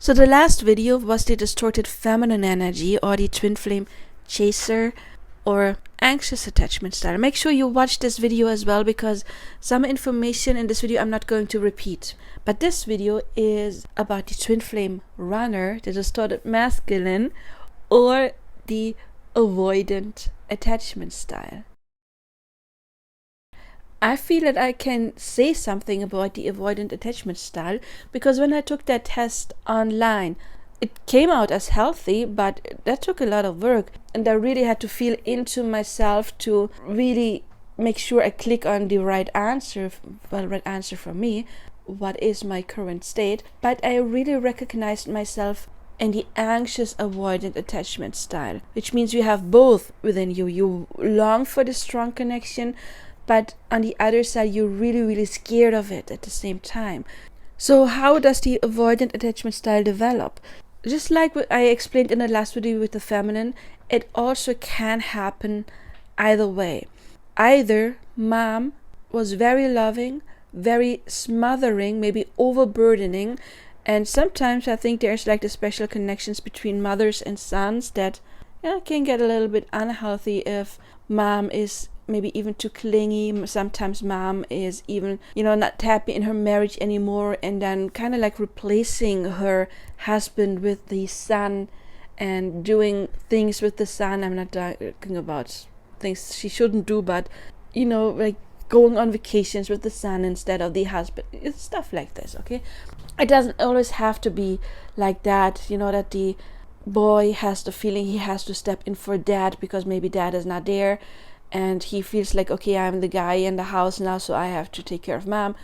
So the last video was the distorted feminine energy or the twin flame chaser or anxious attachment style. Make sure you watch this video as well, because some information in this video I'm not going to repeat. But this video is about the twin flame runner, the distorted masculine, or the avoidant attachment style. I feel that I can say something about the avoidant attachment style because when I took that test online, it came out as healthy, but that took a lot of work, and I really had to feel into myself to really make sure I click on the right answer for me. What is my current state? But I really recognized myself in the anxious-avoidant attachment style, which means you have both within you. You long for the strong connection, but on the other side, you're really scared of it at the same time. So how does the avoidant attachment style develop? Just like what I explained in the last video with the feminine, it also can happen either way. Either mom was very loving, very smothering, maybe overburdening, and sometimes I think there's like the special connections between mothers and sons that can get a little bit unhealthy if mom is maybe even too clingy. Sometimes mom is even, not happy in her marriage anymore, and then kind of like replacing her husband with the son and doing things with the son. I'm not talking about things she shouldn't do, but, like going on vacations with the son instead of the husband. It's stuff like this, okay? It doesn't always have to be like that, that the boy has the feeling he has to step in for dad because maybe dad is not there. And he feels like, okay, I'm the guy in the house now, so I have to take care of mom.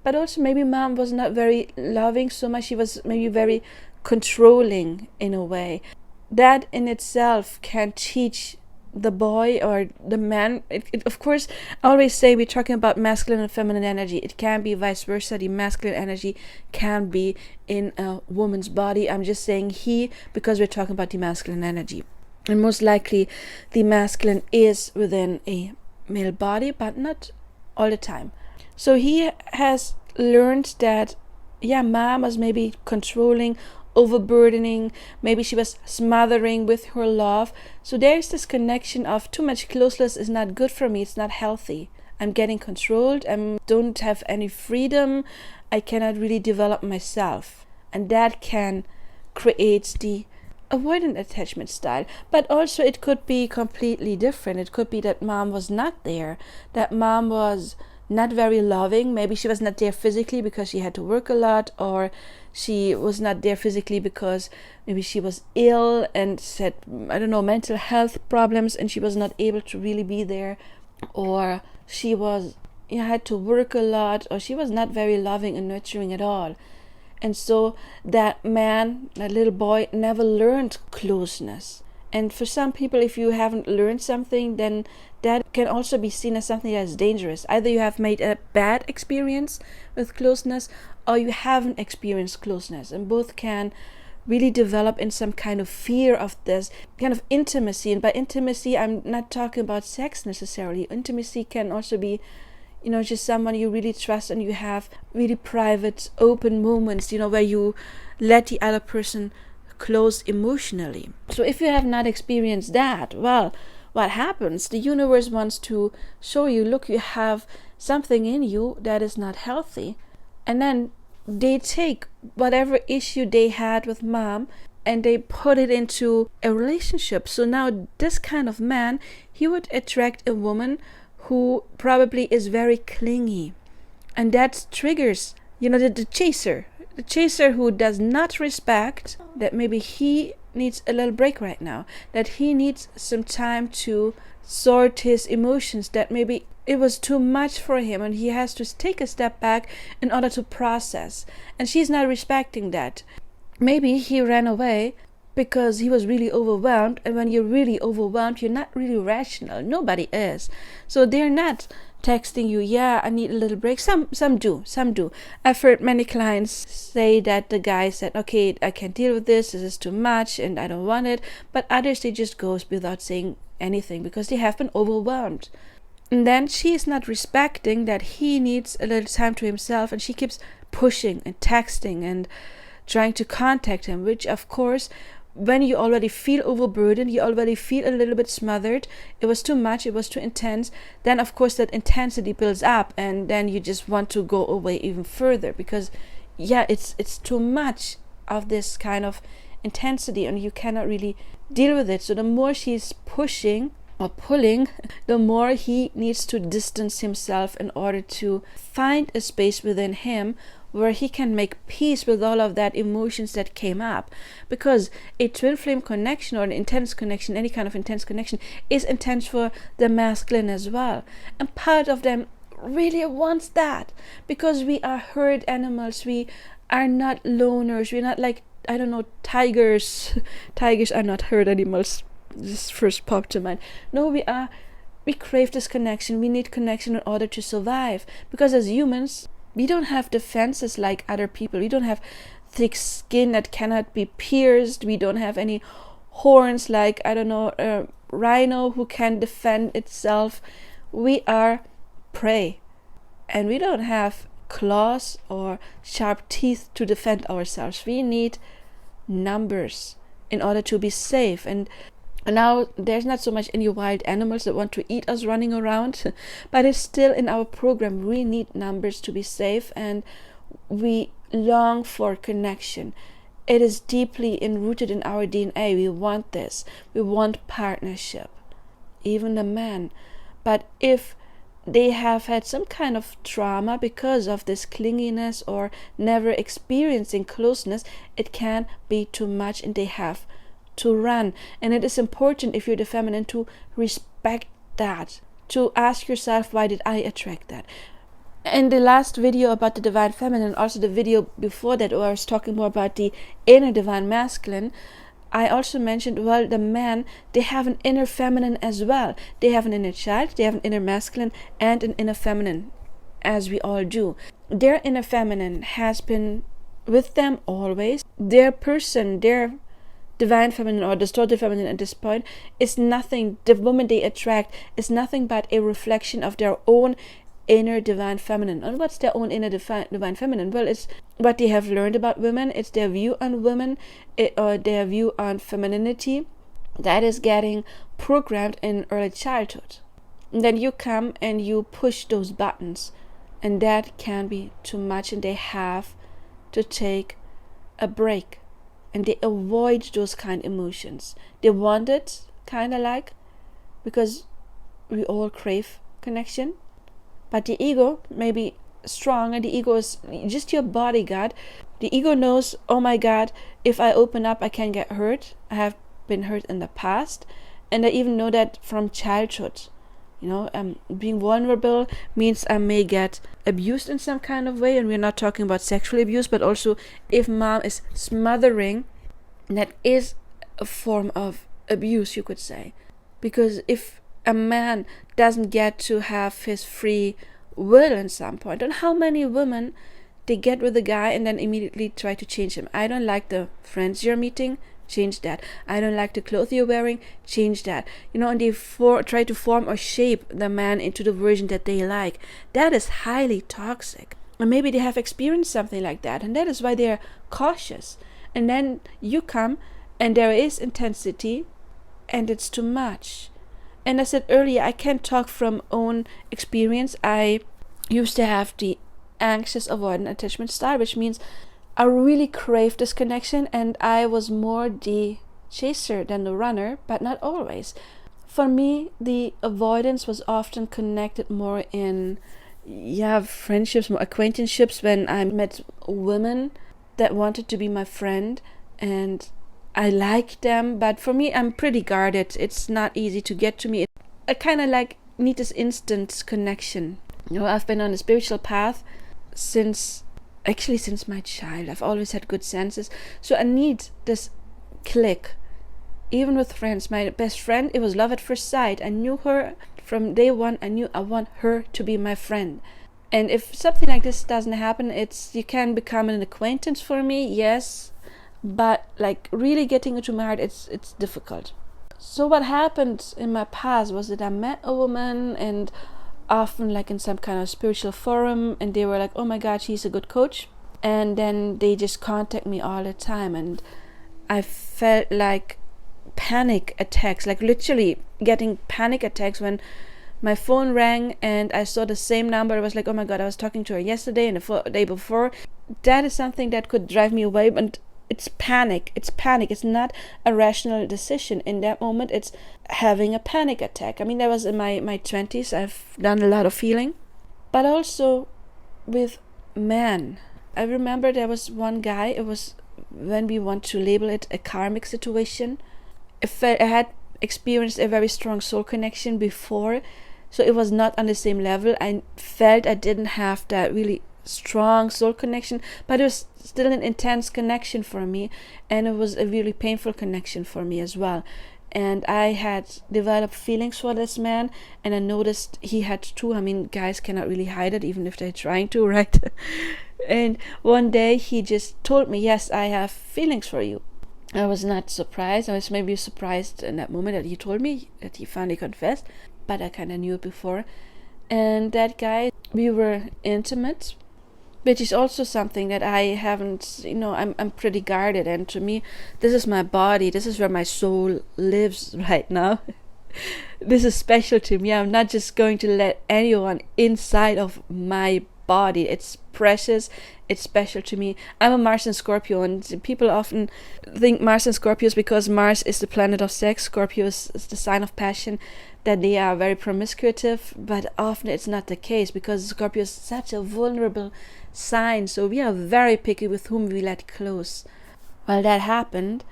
But also maybe mom was not very loving so much. She was maybe very controlling in a way. That in itself can teach the boy or the man. Of course, I always say we're talking about masculine and feminine energy. It can be vice versa. The masculine energy can be in a woman's body. I'm just saying he because we're talking about the masculine energy. And most likely the masculine is within a male body, but not all the time. So he has learned that, mom was maybe controlling, overburdening, maybe she was smothering with her love. So there's this connection of too much closeness is not good for me, it's not healthy. I'm getting controlled, I don't have any freedom, I cannot really develop myself. And that can create the avoidant attachment style. But also it could be completely different. It could be that mom was not there, that mom was not very loving. Maybe she was not there physically because she had to work a lot, or she was not there physically because maybe she was ill and had, mental health problems, and she was not able to really be there, or she was had to work a lot, or she was not very loving and nurturing at all. And so that man, that little boy, never learned closeness. And for some people, if you haven't learned something, then that can also be seen as something that's dangerous. Either you have made a bad experience with closeness, or you haven't experienced closeness. And both can really develop in some kind of fear of this kind of intimacy. And by intimacy, I'm not talking about sex necessarily. Intimacy can also be just someone you really trust, and you have really private, open moments, where you let the other person close emotionally. So if you have not experienced that, well, what happens? The universe wants to show you, look, you have something in you that is not healthy. And then they take whatever issue they had with mom and they put it into a relationship. So now this kind of man, he would attract a woman who probably is very clingy, and that triggers the chaser who does not respect that maybe he needs a little break right now, that he needs some time to sort his emotions, that maybe it was too much for him and he has to take a step back in order to process, and she's not respecting that. Maybe he ran away because he was really overwhelmed, and when you're really overwhelmed, you're not really rational. Nobody is. So they're not texting you, I need a little break. Some do. I've heard many clients say that the guy said, okay, I can't deal with this is too much and I don't want it. But others, they just go without saying anything because they have been overwhelmed. And then she is not respecting that he needs a little time to himself, and she keeps pushing and texting and trying to contact him, which of course, when you already feel overburdened, you already feel a little bit smothered, it was too much, it was too intense, then of course that intensity builds up, and then you just want to go away even further, because it's too much of this kind of intensity and you cannot really deal with it. So the more she's pushing or pulling, the more he needs to distance himself in order to find a space within him where he can make peace with all of that emotions that came up. Because a twin flame connection or an intense connection, any kind of intense connection, is intense for the masculine as well. And part of them really wants that, because we are herd animals. We are not loners. We're not like, I don't know, tigers. Tigers are not herd animals. This first popped to mind. No, we crave this connection. We need connection in order to survive, because as humans, we don't have defenses like other people. We don't have thick skin that cannot be pierced. We don't have any horns like, I don't know, a rhino who can defend itself. We are prey, and we don't have claws or sharp teeth to defend ourselves. We need numbers in order to be safe. And now there's not so much any wild animals that want to eat us running around, but it's still in our program. We need numbers to be safe, and we long for connection. It is deeply enrooted in our DNA. We want this. We want partnership, even the man. But if they have had some kind of trauma because of this clinginess or never experiencing closeness, it can be too much and they have to run. And it is important, if you're the feminine, to respect that, to ask yourself, why did I attract that? In the last video about the divine feminine, also the video before that, where I was talking more about the inner divine masculine, I also mentioned, well, the men, they have an inner feminine as well. They have an inner child, they have an inner masculine and an inner feminine, as we all do. Their inner feminine has been with them always. Their person, their divine feminine or distorted feminine at this point is nothing, the woman they attract is nothing but a reflection of their own inner divine feminine. And what's their own inner divine feminine? Well, it's what they have learned about women. It's their view on women, or their view on femininity that is getting programmed in early childhood. And then you come and you push those buttons, and that can be too much, and they have to take a break. And they avoid those kind of emotions. They want it, kind of like, because we all crave connection. But the ego may be strong, and the ego is just your bodyguard. The ego knows, oh my God, if I open up, I can get hurt. I have been hurt in the past. And I even know that from childhood. Being vulnerable means I may get abused in some kind of way. And we're not talking about sexual abuse, but also if mom is smothering, that is a form of abuse, you could say. Because if a man doesn't get to have his free will at some point, and how many women, they get with a guy and then immediately try to change him. I don't like the friends you're meeting, change that. I don't like the clothes you're wearing, change that. And they try to form or shape the man into the version that they like. That is highly toxic. And maybe they have experienced something like that, and that is why they're cautious. And then you come and there is intensity and it's too much. And I said earlier, I can't talk from own experience. I used to have the anxious-avoidant attachment style, which means I really craved this connection, and I was more the chaser than the runner, but not always. For me, the avoidance was often connected more in friendships, more acquaintanceships, when I met women that wanted to be my friend, and I like them, but for me, I'm pretty guarded. It's not easy to get to me. I kind of need this instant connection. I've been on a spiritual path since my child. I've always had good senses. So I need this click. Even with friends, my best friend, it was love at first sight. I knew her from day one. I knew I want her to be my friend. And if something like this doesn't happen, you can become an acquaintance for me, yes. But really getting into my heart, it's difficult. So what happened in my past was that I met a woman, and often in some kind of spiritual forum, and they were like, oh my God, she's a good coach. And then they just contact me all the time, and I felt like panic attacks, like literally getting panic attacks when my phone rang and I saw the same number. I was like, oh my god, I was talking to her yesterday and the day before. That is something that could drive me away. And it's panic. It's not a rational decision. In that moment, it's having a panic attack. I mean, that was in my 20s. I've done a lot of healing. But also with men. I remember there was one guy, it was when we want to label it a karmic situation. I had experienced a very strong soul connection before, so it was not on the same level. I felt I didn't have that really strong soul connection, but it was still an intense connection for me, and it was a really painful connection for me as well. And I had developed feelings for this man, and I noticed he had too. I mean, guys cannot really hide it, even if they're trying to, right? And one day he just told me, yes, I have feelings for you. I was not surprised. I was maybe surprised in that moment that he told me, that he finally confessed, but I kind of knew it before. And that guy, we were intimate, which is also something that I haven't, I'm pretty guarded. And to me, this is my body. This is where my soul lives right now. This is special to me. I'm not just going to let anyone inside of my body. It's precious. It's special to me. I'm a Mars and Scorpio, and people often think Mars and Scorpios, because Mars is the planet of sex, Scorpio is the sign of passion, that they are very promiscuous, but often it's not the case, because Scorpio is such a vulnerable sign, so we are very picky with whom we let close. Well, that happened,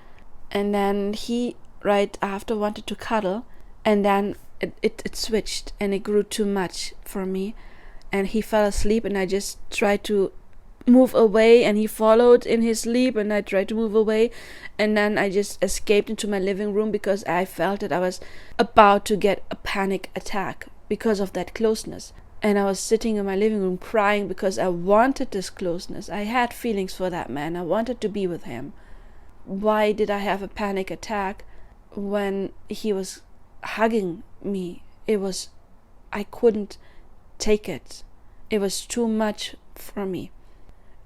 and then he right after wanted to cuddle, and then it switched, and it grew too much for me, and he fell asleep, and I just tried to move away, and he followed in his sleep, and I tried to move away, and then I just escaped into my living room because I felt that I was about to get a panic attack because of that closeness. And I was sitting in my living room crying because I wanted this closeness. I had feelings for that man. I wanted to be with him. Why did I have a panic attack when he was hugging me? I couldn't take it. It was too much for me.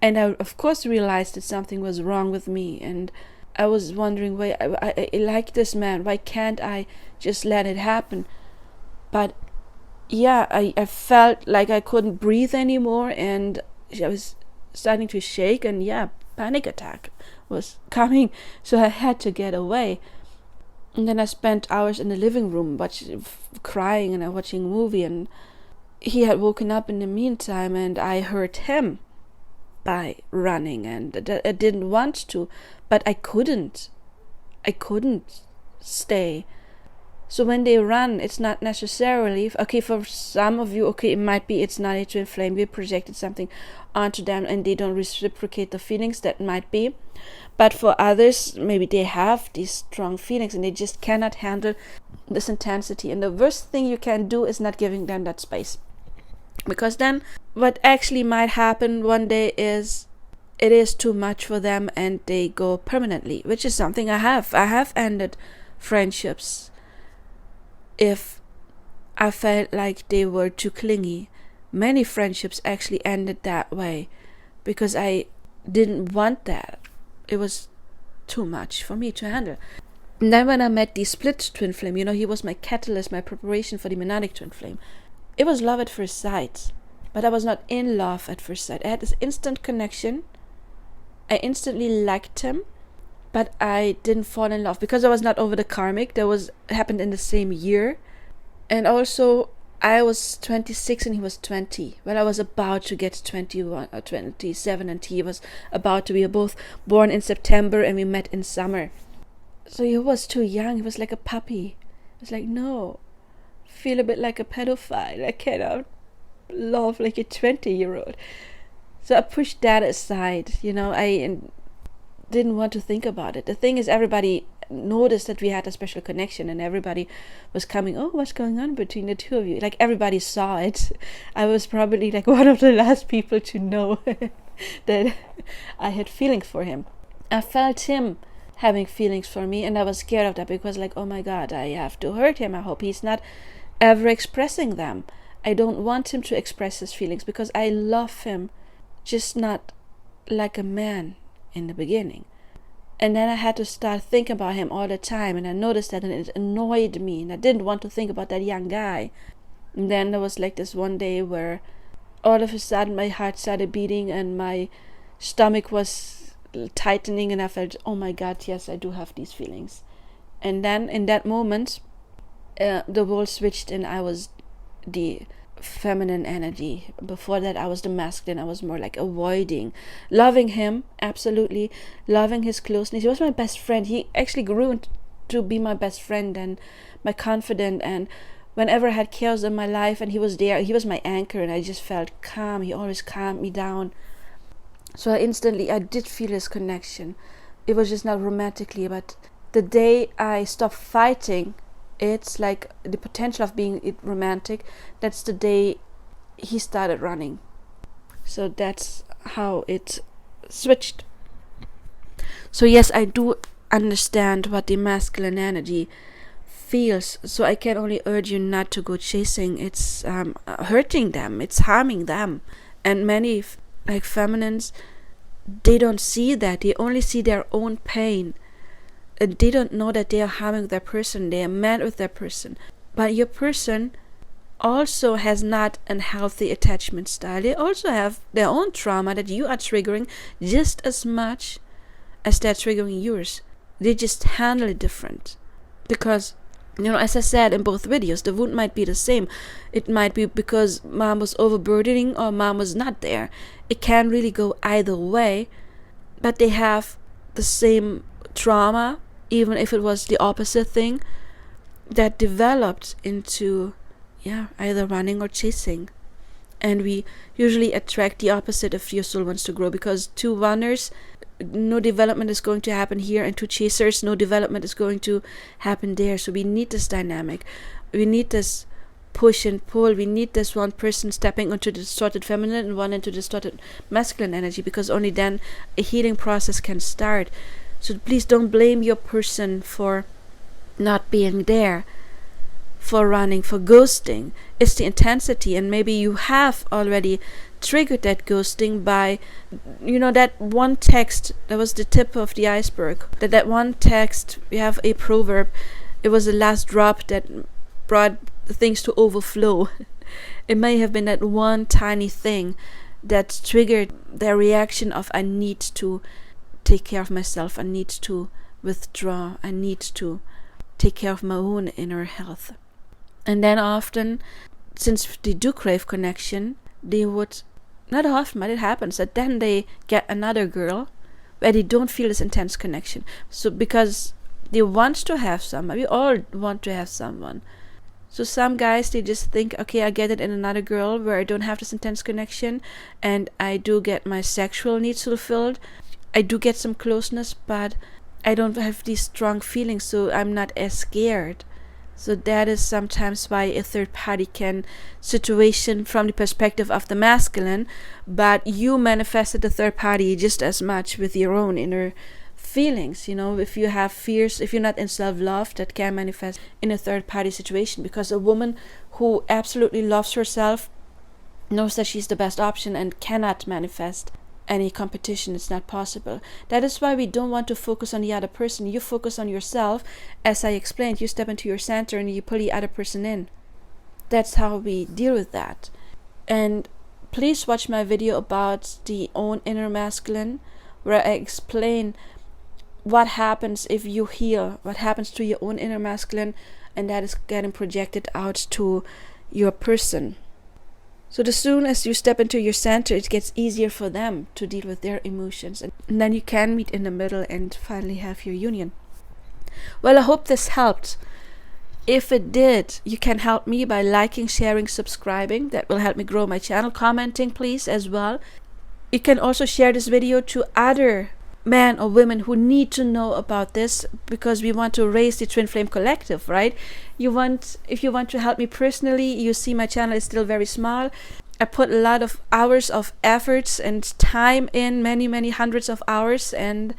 And I, of course, realized that something was wrong with me. And I was wondering, why I like this man. Why can't I just let it happen? But yeah, I felt like I couldn't breathe anymore. And I was starting to shake. And yeah, panic attack was coming. So I had to get away. And then I spent hours in the living room crying and watching a movie. And he had woken up in the meantime. And I heard him by running, and I didn't want to, but I couldn't stay. So when they run, it's not necessarily okay. For some of you, okay, it might be it's not a twin flame, we projected something onto them and they don't reciprocate the feelings. That might be. But for others, maybe they have these strong feelings and they just cannot handle this intensity, and the worst thing you can do is not giving them that space. Because then what actually might happen one day is it is too much for them and they go permanently, which is something I have ended friendships if I felt like they were too clingy. Many friendships actually ended that way because I didn't want that. It was too much for me to handle. And then when I met the split twin flame, he was my catalyst, my preparation for the monadic twin flame. It was love at first sight, but I was not in love at first sight. I had this instant connection. I instantly liked him, but I didn't fall in love because I was not over the karmic. That happened in the same year. And also, I was 26 and he was 20. Well, I was about to get 21 or 27, and he was about to be both born in September, and we met in summer. So he was too young. He was like a puppy. I was like, no. Feel a bit like a pedophile. I cannot love like a 20-year-old. So I pushed that aside. I didn't want to think about it. The thing is, everybody noticed that we had a special connection, and everybody was coming, oh, what's going on between the two of you? Like, everybody saw it. I was probably like one of the last people to know that I had feelings for him. I felt him having feelings for me, and I was scared of that because, like, oh my god, I have to hurt him. I hope he's not ever expressing them. I don't want him to express his feelings because I love him, just not like a man in the beginning. And then I had to start thinking about him all the time, and I noticed that, and it annoyed me, and I didn't want to think about that young guy. And then there was like this one day where all of a sudden my heart started beating and my stomach was tightening, and I felt, oh my God, yes, I do have these feelings. And then in that moment, the role switched, and I was the feminine energy. Before that, I was the masculine. I was more like avoiding, loving him, absolutely, loving his closeness. He was my best friend. He actually grew to be my best friend and my confidant. And whenever I had chaos in my life and he was there, he was my anchor, and I just felt calm. He always calmed me down. So I did feel his connection. It was just not romantically, but the day I stopped fighting, it's like the potential of being romantic, that's the day he started running. So that's how it switched. So yes, I do understand what the masculine energy feels, so I can only urge you not to go chasing. It's hurting them, it's harming them. And many like feminines, they don't see that. They only see their own pain. They don't know that they are harming their person, they are mad with their person. But your person also has not a healthy attachment style. They also have their own trauma that you are triggering just as much as they're triggering yours. They just handle it different. Because, as I said in both videos, the wound might be the same. It might be because mom was overburdening or mom was not there. It can really go either way, but they have the same trauma, even if it was the opposite thing, that developed into either running or chasing. And we usually attract the opposite if your soul wants to grow, because two runners, no development is going to happen here, and two chasers, no development is going to happen there. So we need this dynamic. We need this push and pull. We need this one person stepping into the distorted feminine and one into the distorted masculine energy, because only then a healing process can start. So please don't blame your person for not being there, for running, for ghosting. It's the intensity, and maybe you have already triggered that ghosting by, that one text that was the tip of the iceberg. That one text, we have a proverb, it was the last drop that brought things to overflow. It may have been that one tiny thing that triggered their reaction of, I need to take care of myself, I need to withdraw, I need to take care of my own inner health. And then often, since they do crave connection, they would, not often, but it happens, that then they get another girl where they don't feel this intense connection. So because they want to have someone, we all want to have someone. So some guys, they just think, okay, I get it in another girl where I don't have this intense connection, and I do get my sexual needs fulfilled. I do get some closeness, but I don't have these strong feelings, so I'm not as scared. So that is sometimes why a third party can situation from the perspective of the masculine, but you manifested the third party just as much with your own inner feelings. If you have fears, if you're not in self-love, that can manifest in a third party situation, because a woman who absolutely loves herself knows that she's the best option and cannot manifest any competition. It's not possible. That is why we don't want to focus on the other person. You focus on yourself. As I explained, you step into your center and you pull the other person in. That's how we deal with that. And please watch my video about the own inner masculine, where I explain what happens if you heal, what happens to your own inner masculine, and that is getting projected out to your person. So as soon as you step into your center, it gets easier for them to deal with their emotions. And then you can meet in the middle and finally have your union. Well, I hope this helped. If it did, you can help me by liking, sharing, subscribing. That will help me grow my channel. Commenting, please, as well. You can also share this video to other men or women who need to know about this, because we want to raise the Twin Flame Collective, right? If you want to help me personally, you see my channel is still very small. I put a lot of hours of efforts and time in, many hundreds of hours, and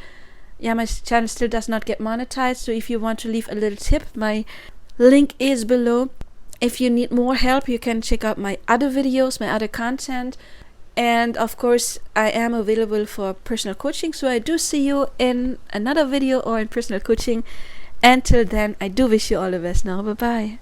my channel still does not get monetized. So if you want to leave a little tip, my link is below. If you need more help, you can check out my other videos, my other content. And of course, I am available for personal coaching, so I do see you in another video or in personal coaching. Until then, I do wish you all the best now. Bye bye.